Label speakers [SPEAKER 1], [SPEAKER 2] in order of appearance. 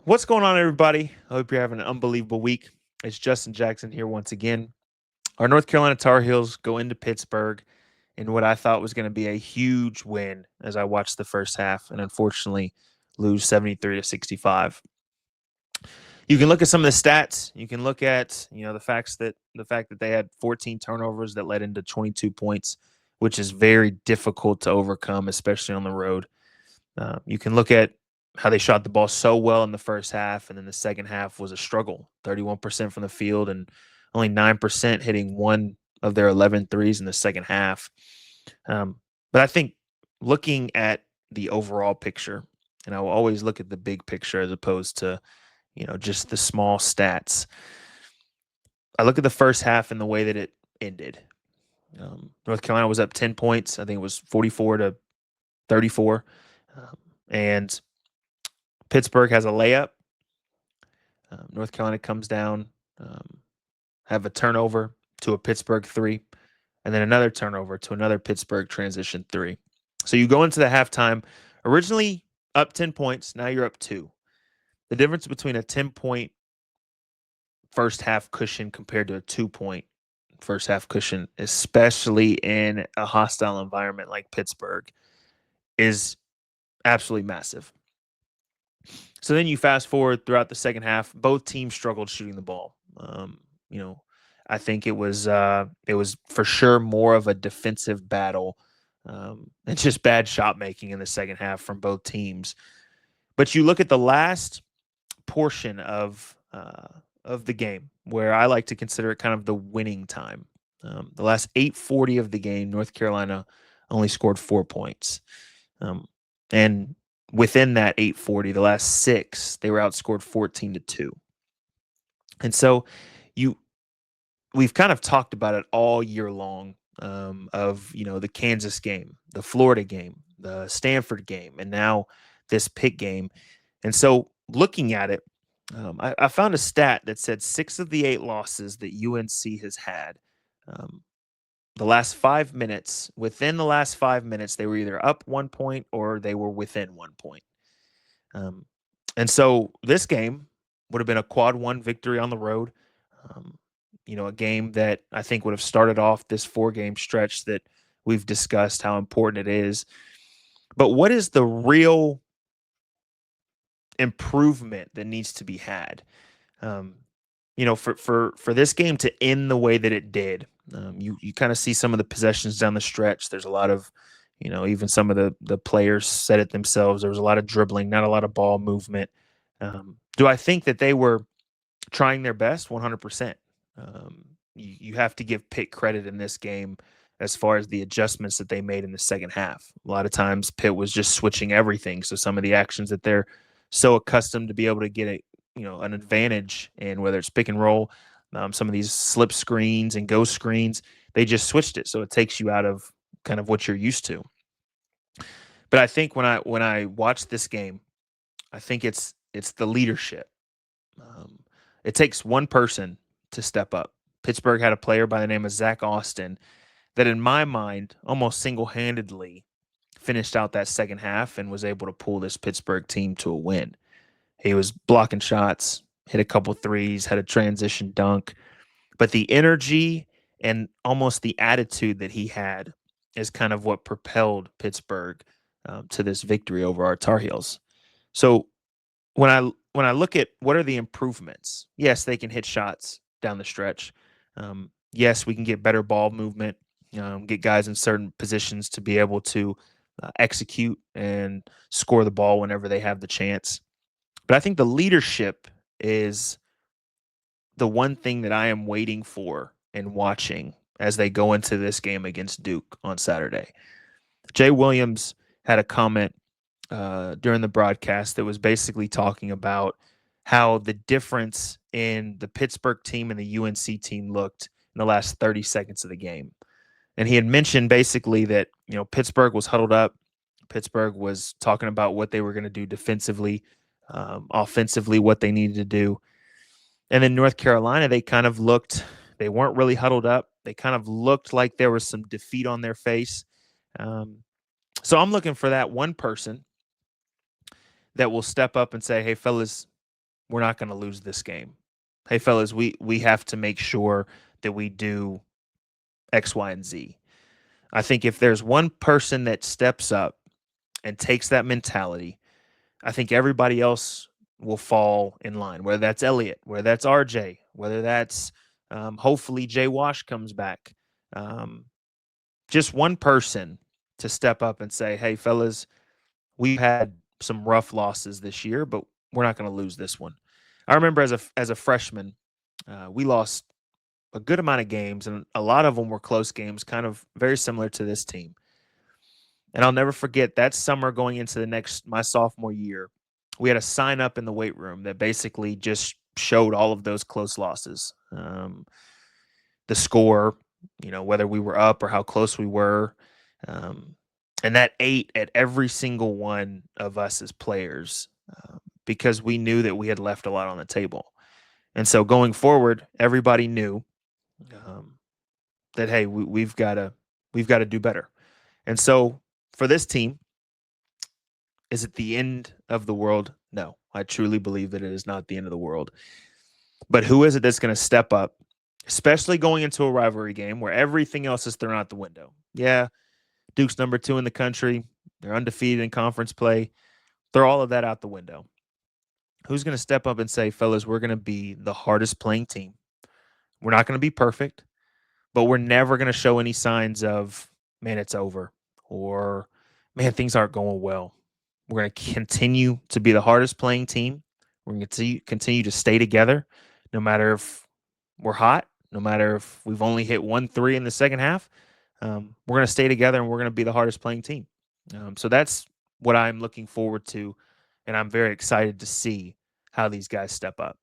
[SPEAKER 1] What's going on, everybody? I hope you're having an unbelievable week. It's Justin Jackson here once again. Our North Carolina Tar Heels go into Pittsburgh in what I thought was going to be a huge win as I watched the first half and unfortunately lose 73 to 65. You can look at some of the stats. You can look at, the fact that they had 14 turnovers that led into 22 points, which is very difficult to overcome, especially on the road. You can look at how they shot the ball so well in the first half, and then the second half was a struggle. 31% from the field and only 9% hitting one of their 11 threes in the second half. But I think looking at the overall picture, and I will always look at the big picture as opposed to, just the small stats. I look at the first half and the way that it ended. North Carolina was up 10 points. I think it was 44 to 34. And Pittsburgh has a layup. North Carolina comes down, have a turnover to a Pittsburgh three, and then another turnover to another Pittsburgh transition three. So you go into the halftime originally up 10 points. Now you're up two. The difference between a 10-point first half cushion compared to a 2-point first half cushion, especially in a hostile environment like Pittsburgh, is absolutely massive. So then you fast forward throughout the second half, both teams struggled shooting the ball. You know, I think it was for sure more of a defensive battle and just bad shot making in the second half from both teams. But you look at the last portion of the game, where I like to consider it kind of the winning time. The last 8:40 of the game, North Carolina only scored 4 points, and within that 8:40, the last six, they were outscored 14-2. And so you we've kind of talked about it all year long, of the Kansas game, the Florida game, the Stanford game, and now this Pitt game. And so looking at it, I found a stat that said six of the eight losses that UNC has had, um, the last 5 minutes, within the last 5 minutes, they were either up 1 point or they were within 1 point. Um, and so this game would have been a quad one victory on the road. Um, a game that I think would have started off this 4 game stretch that we've discussed how important it is. But what is the real improvement that needs to be had? Um, for this game to end the way that it did, you kind of see some of the possessions down the stretch. There's a lot of, even some of the players said it themselves. There was a lot of dribbling, not a lot of ball movement. Do I think that they were trying their best? 100%. You have to give Pitt credit in this game as far as the adjustments that they made in the second half. A lot of times Pitt was just switching everything. So some of the actions that they're so accustomed to be able to get an advantage in, whether it's pick and roll, some of these slip screens and ghost screens, they just switched it. So it takes you out of kind of what you're used to. But I think when I watch this game, I think it's the leadership. Um, it takes one person to step up. Pittsburgh had a player by the name of Zach Austin that, in my mind, almost single handedly finished out that second half and was able to pull this Pittsburgh team to a win. He was blocking shots, hit a couple threes, had a transition dunk, but the energy and almost the attitude that he had is kind of what propelled Pittsburgh to this victory over our Tar Heels. So when I look at what are the improvements, yes, they can hit shots down the stretch. Yes, we can get better ball movement, get guys in certain positions to be able to execute and score the ball whenever they have the chance. But I think the leadership is the one thing that I am waiting for and watching as they go into this game against Duke on Saturday. Jay Williams had a comment during the broadcast that was basically talking about how the difference in the Pittsburgh team and the UNC team looked in the last 30 seconds of the game. And he had mentioned basically that, Pittsburgh was huddled up. Pittsburgh was talking about what they were going to do defensively, offensively, what they needed to do. And then North Carolina, they weren't really huddled up. They kind of looked like there was some defeat on their face. So I'm looking for that one person that will step up and say, hey, fellas, we're not going to lose this game. Hey, fellas, we have to make sure that we do X, Y, and Z. I think if there's one person that steps up and takes that mentality, I think everybody else will fall in line, whether that's Elliott, whether that's RJ, whether that's hopefully Jay Wash comes back. Um, just one person to step up and say, hey, fellas, we've had some rough losses this year, but we're not going to lose this one. I remember as a freshman, we lost a good amount of games, and a lot of them were close games, kind of very similar to this team. And I'll never forget that summer going into my sophomore year, we had a sign up in the weight room that basically just showed all of those close losses. The score, whether we were up or how close we were. Um, and that ate at every single one of us as players because we knew that we had left a lot on the table. And so going forward, everybody knew um, that, hey, we've got to do better. And so for this team, is it the end of the world? No, I truly believe that it is not the end of the world. But who is it that's going to step up, especially going into a rivalry game where everything else is thrown out the window? Yeah, Duke's number 2 in the country. They're undefeated in conference play. Throw all of that out the window. Who's going to step up and say, fellas, we're going to be the hardest playing team? We're not going to be perfect, but we're never going to show any signs of, man, it's over, or man, things aren't going well. We're going to continue to be the hardest playing team. We're going to continue to stay together, no matter if we're hot, no matter if we've only hit 1-3 in the second half. We're going to stay together, and we're going to be the hardest playing team. So that's what I'm looking forward to, and I'm very excited to see how these guys step up.